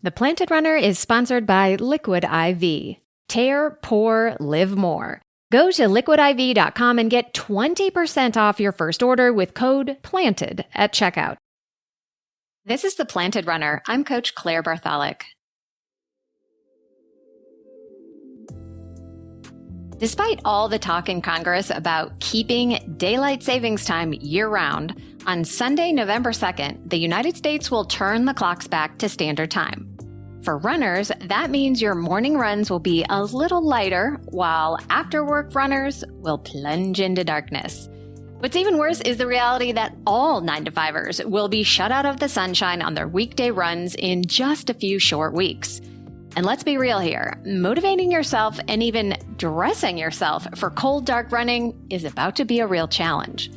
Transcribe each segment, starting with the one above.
The Planted Runner is sponsored by Liquid IV. Tear, pour, live more. Go to liquidiv.com and get 20% off your first order with code PLANTED at checkout. This is The Planted Runner. I'm Coach Claire Bartholic. Despite all the talk in Congress about keeping daylight savings time year-round, on Sunday, November 2nd, the United States will turn the clocks back to standard time. For runners, that means your morning runs will be a little lighter, while after-work runners will plunge into darkness. What's even worse is the reality that all 9-to-5ers will be shut out of the sunshine on their weekday runs in just a few short weeks. And let's be real here, motivating yourself and even dressing yourself for cold, dark running is about to be a real challenge.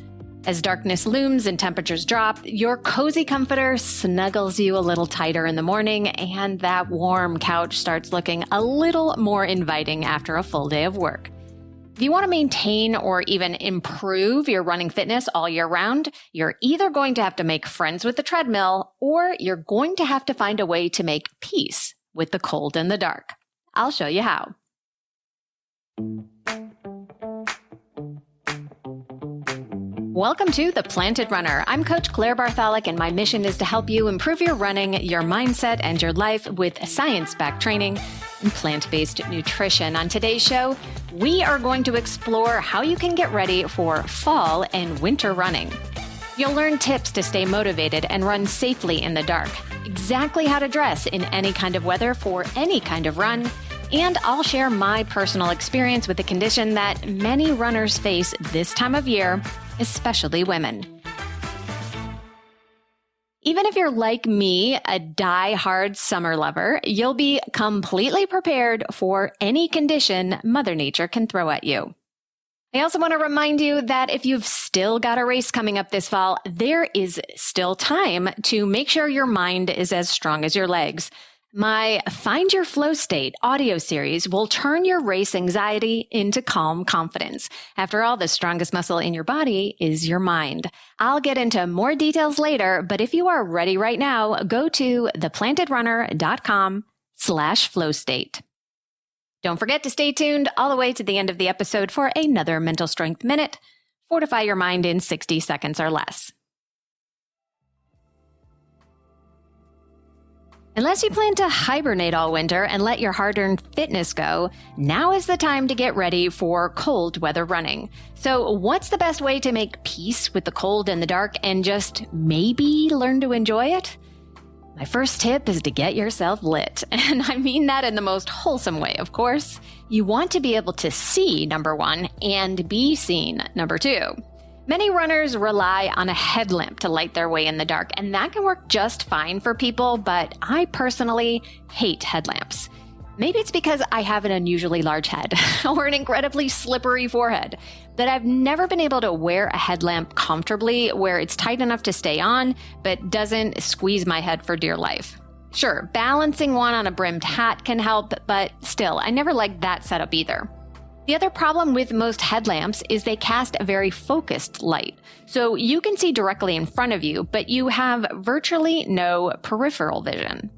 As darkness looms and temperatures drop, your cozy comforter snuggles you a little tighter in the morning, and that warm couch starts looking a little more inviting after a full day of work. If you want to maintain or even improve your running fitness all year round, you're either going to have to make friends with the treadmill, or you're going to have to find a way to make peace with the cold and the dark. I'll show you how. Welcome to The Planted Runner. I'm Coach Claire Bartholic, and my mission is to help you improve your running, your mindset, and your life with science-backed training and plant-based nutrition. On today's show, we are going to explore how you can get ready for fall and winter running. You'll learn tips to stay motivated and run safely in the dark, exactly how to dress in any kind of weather for any kind of run, and I'll share my personal experience with a condition that many runners face this time of year, especially women. Even if you're like me, a die-hard summer lover, you'll be completely prepared for any condition Mother Nature can throw at you. I also want to remind you that if you've still got a race coming up this fall, there is still time to make sure your mind is as strong as your legs. My Find Your Flow State audio series will turn your race anxiety into calm confidence. After all, the strongest muscle in your body is your mind. I'll get into more details later, but if you are ready right now, go to theplantedrunner.com/flowstate. Don't forget to stay tuned all the way to the end of the episode for another Mental Strength Minute. Fortify your mind in 60 seconds or less. Unless you plan to hibernate all winter and let your hard-earned fitness go, now is the time to get ready for cold weather running. So what's the best way to make peace with the cold and the dark and just maybe learn to enjoy it? My first tip is to get yourself lit. And I mean that in the most wholesome way, of course. You want to be able to see, number one, and be seen, number two. Many runners rely on a headlamp to light their way in the dark, and that can work just fine for people, but I personally hate headlamps. Maybe it's because I have an unusually large head or an incredibly slippery forehead, but I've never been able to wear a headlamp comfortably where it's tight enough to stay on, but doesn't squeeze my head for dear life. Sure, balancing one on a brimmed hat can help, but still, I never liked that setup either. The other problem with most headlamps is they cast a very focused light. So you can see directly in front of you, but you have virtually no peripheral vision.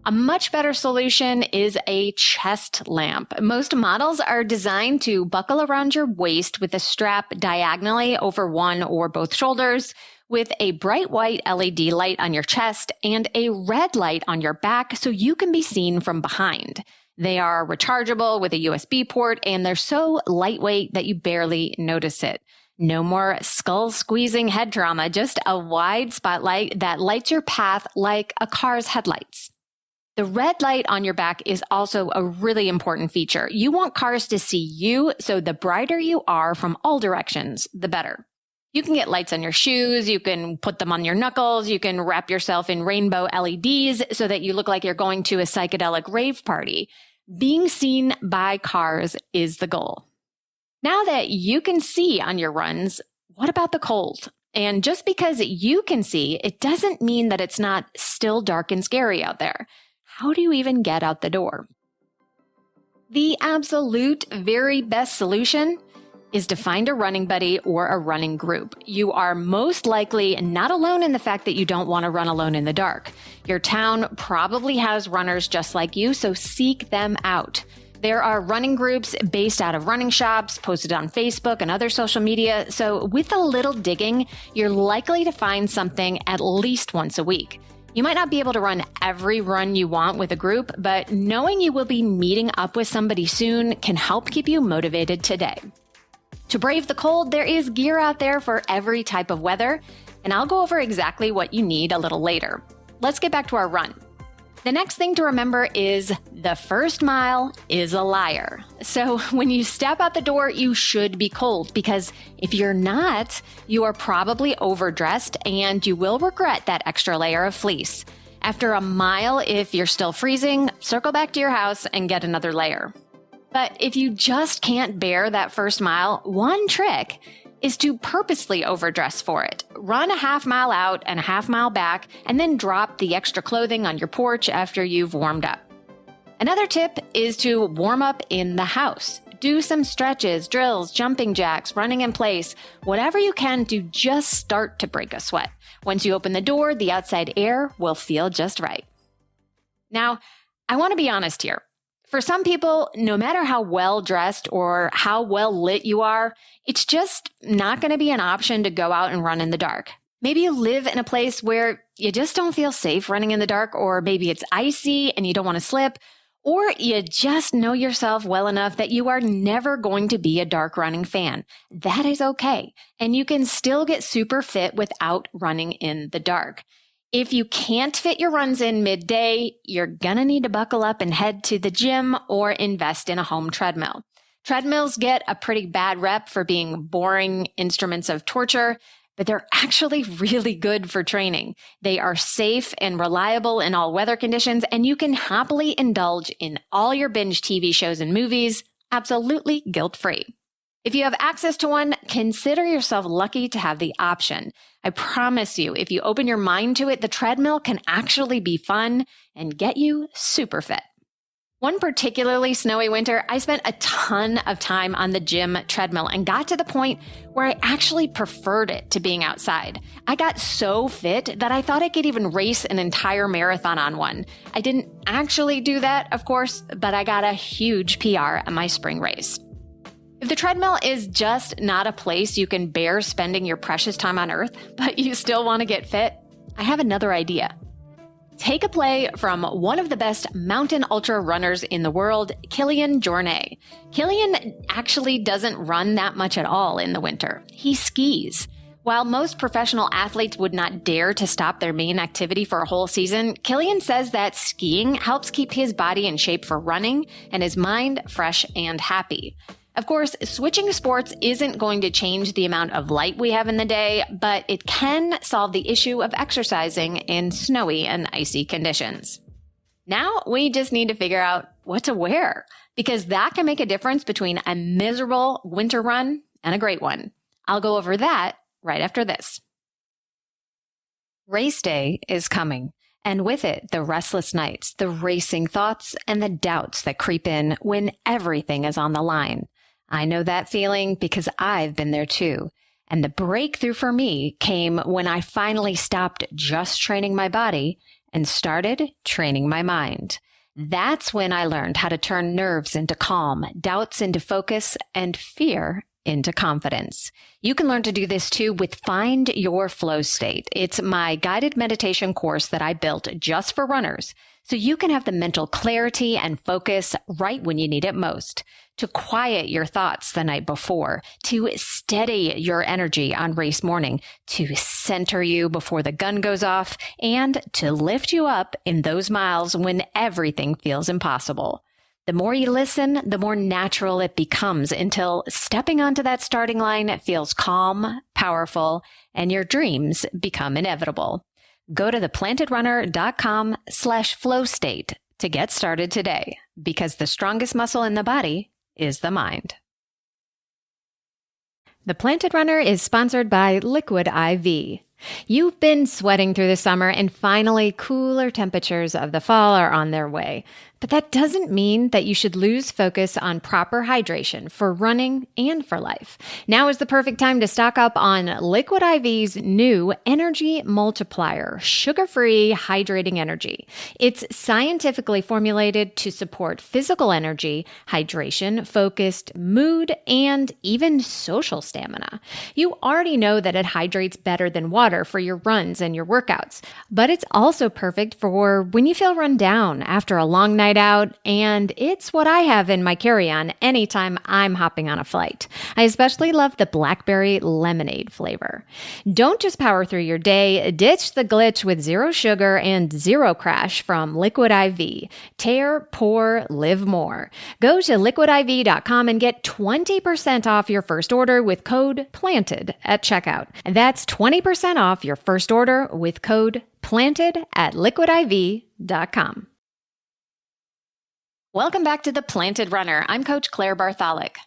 A much better solution is a chest lamp. Most models are designed to buckle around your waist with a strap diagonally over one or both shoulders, with a bright white LED light on your chest and a red light on your back so you can be seen from behind. They are rechargeable with a USB port, and they're so lightweight that you barely notice it. No more skull-squeezing head trauma, just a wide spotlight that lights your path like a car's headlights. The red light on your back is also a really important feature. You want cars to see you, so the brighter you are from all directions, the better. You can get lights on your shoes, you can put them on your knuckles, you can wrap yourself in rainbow LEDs so that you look like you're going to a psychedelic rave party. Being seen by cars is the goal. Now that you can see on your runs, what about the cold? And just because you can see, it doesn't mean that it's not still dark and scary out there. How do you even get out the door? The absolute very best solution is to find a running buddy or a running group. You are most likely not alone in the fact that you don't want to run alone in the dark. Your town probably has runners just like you, so seek them out. There are running groups based out of running shops, posted on Facebook and other social media, so with a little digging, you're likely to find something at least once a week. You might not be able to run every run you want with a group, but knowing you will be meeting up with somebody soon can help keep you motivated today. To brave the cold, there is gear out there for every type of weather, and I'll go over exactly what you need a little later. Let's get back to our run. The next thing to remember is the first mile is a liar. So when you step out the door, you should be cold, because if you're not, you are probably overdressed and you will regret that extra layer of fleece. After a mile, if you're still freezing, circle back to your house and get another layer. But if you just can't bear that first mile, one trick is to purposely overdress for it. Run a half mile out and a half mile back, and then drop the extra clothing on your porch after you've warmed up. Another tip is to warm up in the house. Do some stretches, drills, jumping jacks, running in place, whatever you can to just start to break a sweat. Once you open the door, the outside air will feel just right. Now, I want to be honest here. For some people, no matter how well dressed or how well lit you are, it's just not going to be an option to go out and run in the dark. Maybe you live in a place where you just don't feel safe running in the dark, or maybe it's icy and you don't want to slip, or you just know yourself well enough that you are never going to be a dark running fan. That is okay, and you can still get super fit without running in the dark. If you can't fit your runs in midday, you're gonna need to buckle up and head to the gym or invest in a home treadmill. Treadmills get a pretty bad rep for being boring instruments of torture, but they're actually really good for training. They are safe and reliable in all weather conditions, and you can happily indulge in all your binge TV shows and movies, absolutely guilt-free. If you have access to one, consider yourself lucky to have the option. I promise you, if you open your mind to it, the treadmill can actually be fun and get you super fit. One particularly snowy winter, I spent a ton of time on the gym treadmill and got to the point where I actually preferred it to being outside. I got so fit that I thought I could even race an entire marathon on one. I didn't actually do that, of course, but I got a huge PR at my spring race. If the treadmill is just not a place you can bear spending your precious time on Earth, but you still want to get fit, I have another idea. Take a play from one of the best mountain ultra runners in the world, Kilian Jornet. Kilian actually doesn't run that much at all in the winter. He skis. While most professional athletes would not dare to stop their main activity for a whole season, Kilian says that skiing helps keep his body in shape for running and his mind fresh and happy. Of course, switching sports isn't going to change the amount of light we have in the day, but it can solve the issue of exercising in snowy and icy conditions. Now we just need to figure out what to wear, because that can make a difference between a miserable winter run and a great one. I'll go over that right after this. Race day is coming, and with it, the restless nights, the racing thoughts, and the doubts that creep in when everything is on the line. I know that feeling because I've been there too. And the breakthrough for me came when I finally stopped just training my body and started training my mind. That's when I learned how to turn nerves into calm, doubts into focus, and fear into confidence. You can learn to do this too with Find Your Flow State. It's my guided meditation course that I built just for runners, so you can have the mental clarity and focus right when you need it most. To quiet your thoughts the night before, to steady your energy on race morning, to center you before the gun goes off, and to lift you up in those miles when everything feels impossible. The more you listen, the more natural it becomes until stepping onto that starting line feels calm, powerful, and your dreams become inevitable. Go to theplantedrunner.com/flowstate to get started today, because the strongest muscle in the body is the mind. The Planted Runner is sponsored by Liquid IV. You've been sweating through the summer, and finally, cooler temperatures of the fall are on their way. But that doesn't mean that you should lose focus on proper hydration for running and for life. Now is the perfect time to stock up on Liquid IV's new Energy Multiplier, sugar-free hydrating energy. It's scientifically formulated to support physical energy, hydration, focused mood, and even social stamina. You already know that it hydrates better than water for your runs and your workouts, but it's also perfect for when you feel run down after a long night out, and it's what I have in my carry-on anytime I'm hopping on a flight. I especially love the blackberry lemonade flavor. Don't just power through your day, ditch the glitch with zero sugar and zero crash from Liquid IV. Tear, pour, live more. Go to liquidiv.com and get 20% off your first order with code PLANTED at checkout. That's 20% off your first order with code PLANTED at liquidiv.com. Welcome back to The Planted Runner. I'm Coach Claire Bartholic.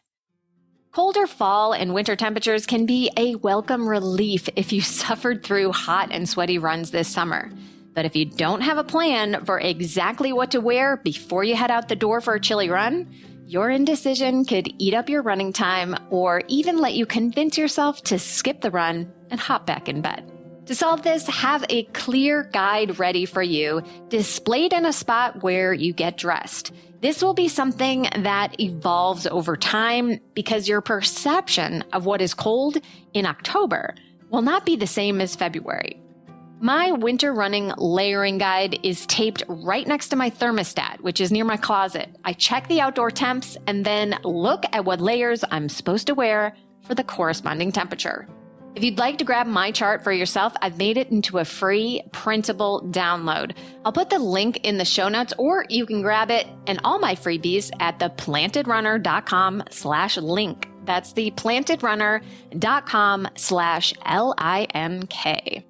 Colder fall and winter temperatures can be a welcome relief if you suffered through hot and sweaty runs this summer. But if you don't have a plan for exactly what to wear before you head out the door for a chilly run, your indecision could eat up your running time or even let you convince yourself to skip the run and hop back in bed. To solve this, have a clear guide ready for you, displayed in a spot where you get dressed. This will be something that evolves over time because your perception of what is cold in October will not be the same as February. My winter running layering guide is taped right next to my thermostat, which is near my closet. I check the outdoor temps and then look at what layers I'm supposed to wear for the corresponding temperature. If you'd like to grab my chart for yourself, I've made it into a free printable download. I'll put the link in the show notes, or you can grab it and all my freebies at theplantedrunner.com/link. That's theplantedrunner.com/LINK.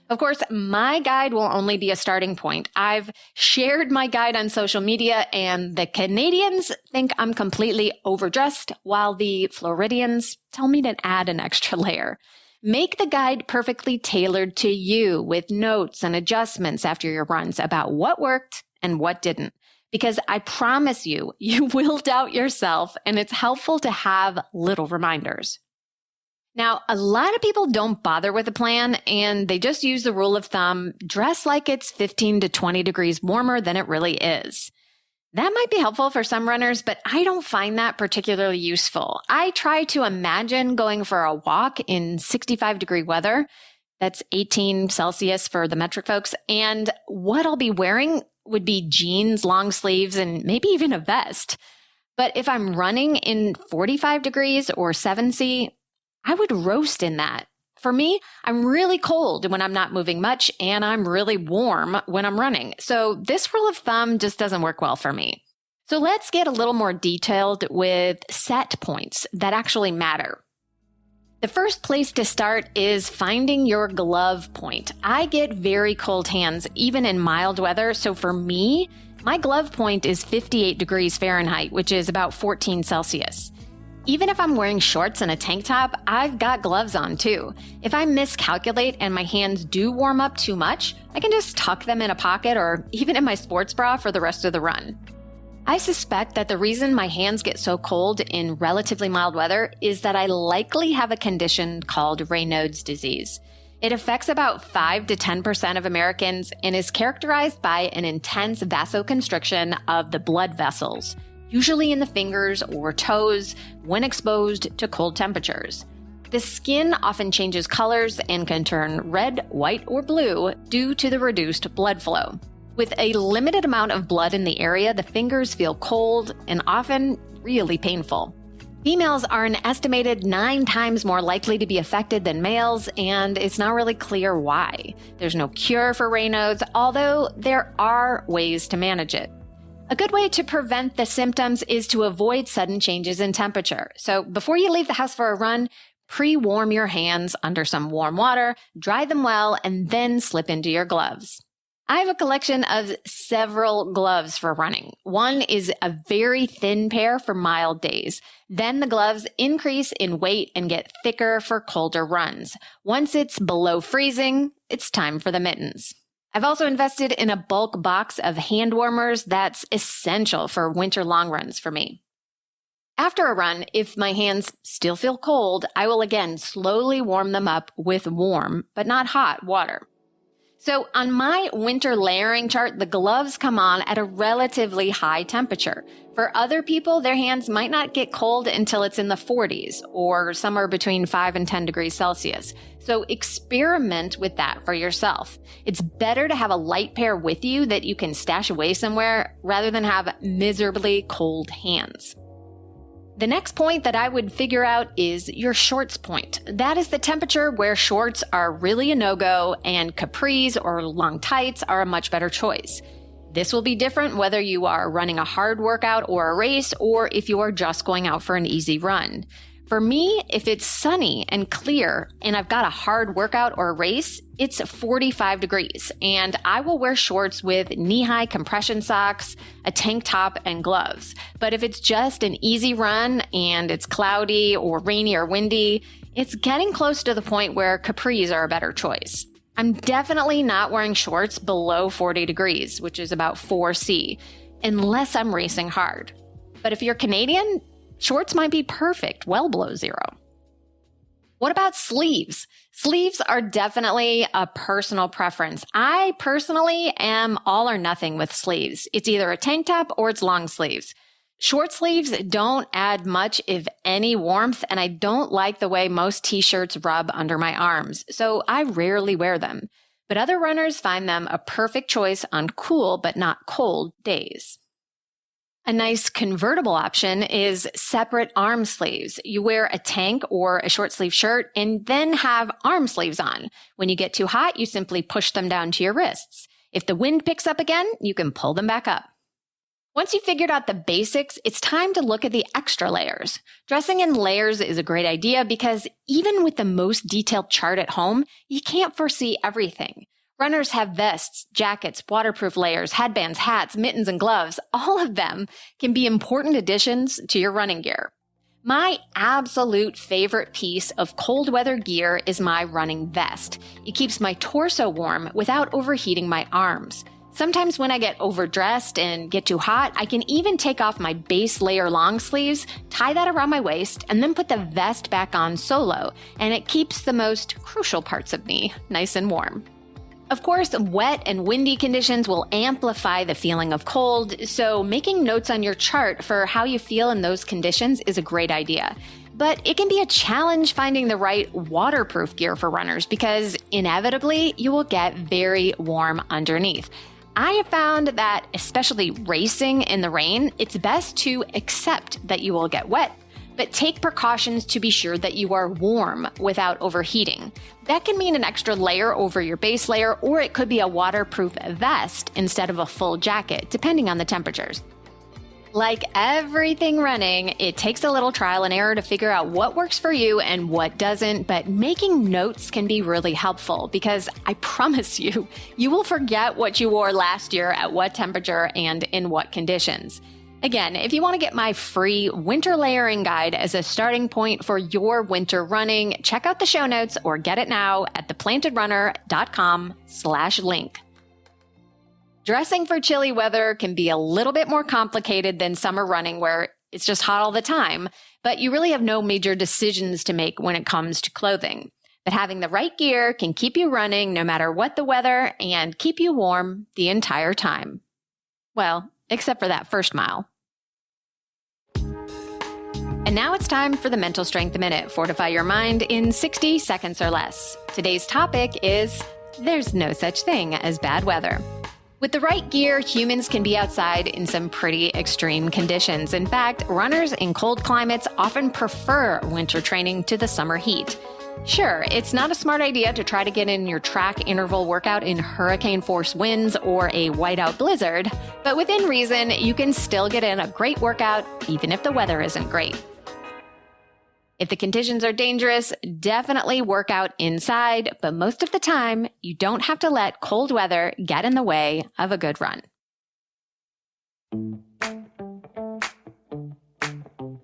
Of course, my guide will only be a starting point. I've shared my guide on social media, and the Canadians think I'm completely overdressed, while the Floridians tell me to add an extra layer. Make the guide perfectly tailored to you with notes and adjustments after your runs about what worked and what didn't. Because I promise you, you will doubt yourself, and it's helpful to have little reminders. Now, a lot of people don't bother with a plan, and they just use the rule of thumb, dress like it's 15 to 20 degrees warmer than it really is. That might be helpful for some runners, but I don't find that particularly useful. I try to imagine going for a walk in 65-degree weather. That's 18 Celsius for the metric folks. And what I'll be wearing would be jeans, long sleeves, and maybe even a vest. But if I'm running in 45 degrees or 7C, I would roast in that. For me, I'm really cold when I'm not moving much, and I'm really warm when I'm running. So this rule of thumb just doesn't work well for me. So let's get a little more detailed with set points that actually matter. The first place to start is finding your glove point. I get very cold hands, even in mild weather. So for me, my glove point is 58 degrees Fahrenheit, which is about 14 Celsius. Even if I'm wearing shorts and a tank top, I've got gloves on too. If I miscalculate and my hands do warm up too much, I can just tuck them in a pocket or even in my sports bra for the rest of the run. I suspect that the reason my hands get so cold in relatively mild weather is that I likely have a condition called Raynaud's disease. It affects about 5 to 10% of Americans and is characterized by an intense vasoconstriction of the blood vessels, usually in the fingers or toes when exposed to cold temperatures. The skin often changes colors and can turn red, white, or blue due to the reduced blood flow. With a limited amount of blood in the area, the fingers feel cold and often really painful. Females are an estimated 9 times more likely to be affected than males, and it's not really clear why. There's no cure for Raynaud's, although there are ways to manage it. A good way to prevent the symptoms is to avoid sudden changes in temperature. So before you leave the house for a run, pre-warm your hands under some warm water, dry them well, and then slip into your gloves. I have a collection of several gloves for running. One is a very thin pair for mild days. Then the gloves increase in weight and get thicker for colder runs. Once it's below freezing, it's time for the mittens. I've also invested in a bulk box of hand warmers that's essential for winter long runs for me. After a run, if my hands still feel cold, I will again slowly warm them up with warm, but not hot water. So on my winter layering chart, the gloves come on at a relatively high temperature. For other people, their hands might not get cold until it's in the 40s or somewhere between 5 and 10 degrees Celsius. So experiment with that for yourself. It's better to have a light pair with you that you can stash away somewhere rather than have miserably cold hands. The next point that I would figure out is your shorts point. That is the temperature where shorts are really a no-go and capris or long tights are a much better choice. This will be different whether you are running a hard workout or a race or if you are just going out for an easy run. For me, if it's sunny and clear and I've got a hard workout or a race, it's 45 degrees and I will wear shorts with knee-high compression socks, a tank top, and gloves. But if it's just an easy run and it's cloudy or rainy or windy, it's getting close to the point where capris are a better choice. I'm definitely not wearing shorts below 40 degrees, which is about 4C, unless I'm racing hard. But if you're Canadian, shorts might be perfect, well below zero. What about sleeves? Sleeves are definitely a personal preference. I personally am all or nothing with sleeves. It's either a tank top or it's long sleeves. Short sleeves don't add much, if any, warmth, and I don't like the way most t-shirts rub under my arms, so I rarely wear them. But other runners find them a perfect choice on cool but not cold days. A nice convertible option is separate arm sleeves. You wear a tank or a short sleeve shirt and then have arm sleeves on. When you get too hot, you simply push them down to your wrists. If the wind picks up again, you can pull them back up. Once you've figured out the basics, it's time to look at the extra layers. Dressing in layers is a great idea because even with the most detailed chart at home, you can't foresee everything. Runners have vests, jackets, waterproof layers, headbands, hats, mittens, and gloves. All of them can be important additions to your running gear. My absolute favorite piece of cold weather gear is my running vest. It keeps my torso warm without overheating my arms. Sometimes when I get overdressed and get too hot, I can even take off my base layer long sleeves, tie that around my waist, and then put the vest back on solo, and it keeps the most crucial parts of me nice and warm. Of course, wet and windy conditions will amplify the feeling of cold, so making notes on your chart for how you feel in those conditions is a great idea. But it can be a challenge finding the right waterproof gear for runners because inevitably you will get very warm underneath. I have found that, especially racing in the rain, it's best to accept that you will get wet, but take precautions to be sure that you are warm without overheating. That can mean an extra layer over your base layer, or it could be a waterproof vest instead of a full jacket, depending on the temperatures. Like everything running, it takes a little trial and error to figure out what works for you and what doesn't, but making notes can be really helpful because I promise you, you will forget what you wore last year at what temperature and in what conditions. Again, if you want to get my free winter layering guide as a starting point for your winter running, check out the show notes or get it now at theplantedrunner.com/link. Dressing for chilly weather can be a little bit more complicated than summer running where it's just hot all the time, but you really have no major decisions to make when it comes to clothing. But having the right gear can keep you running no matter what the weather and keep you warm the entire time. Well, except for that first mile. And now it's time for the Mental Strength Minute. Fortify your mind in 60 seconds or less. Today's topic is there's no such thing as bad weather. With the right gear, humans can be outside in some pretty extreme conditions. In fact, runners in cold climates often prefer winter training to the summer heat. Sure, it's not a smart idea to try to get in your track interval workout in hurricane force winds or a whiteout blizzard, but within reason, you can still get in a great workout even if the weather isn't great. If the conditions are dangerous, definitely work out inside, but most of the time, you don't have to let cold weather get in the way of a good run.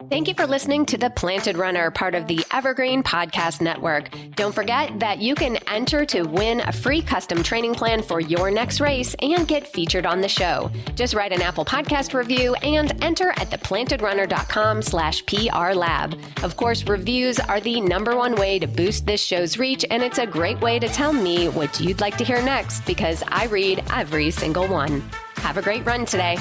Thank you for listening to The Planted Runner, part of the Evergreen Podcast Network. Don't forget that you can enter to win a free custom training plan for your next race and get featured on the show. Just write an Apple Podcast review and enter at theplantedrunner.com/PRLab. Of course, reviews are the #1 way to boost this show's reach, and it's a great way to tell me what you'd like to hear next because I read every single one. Have a great run today.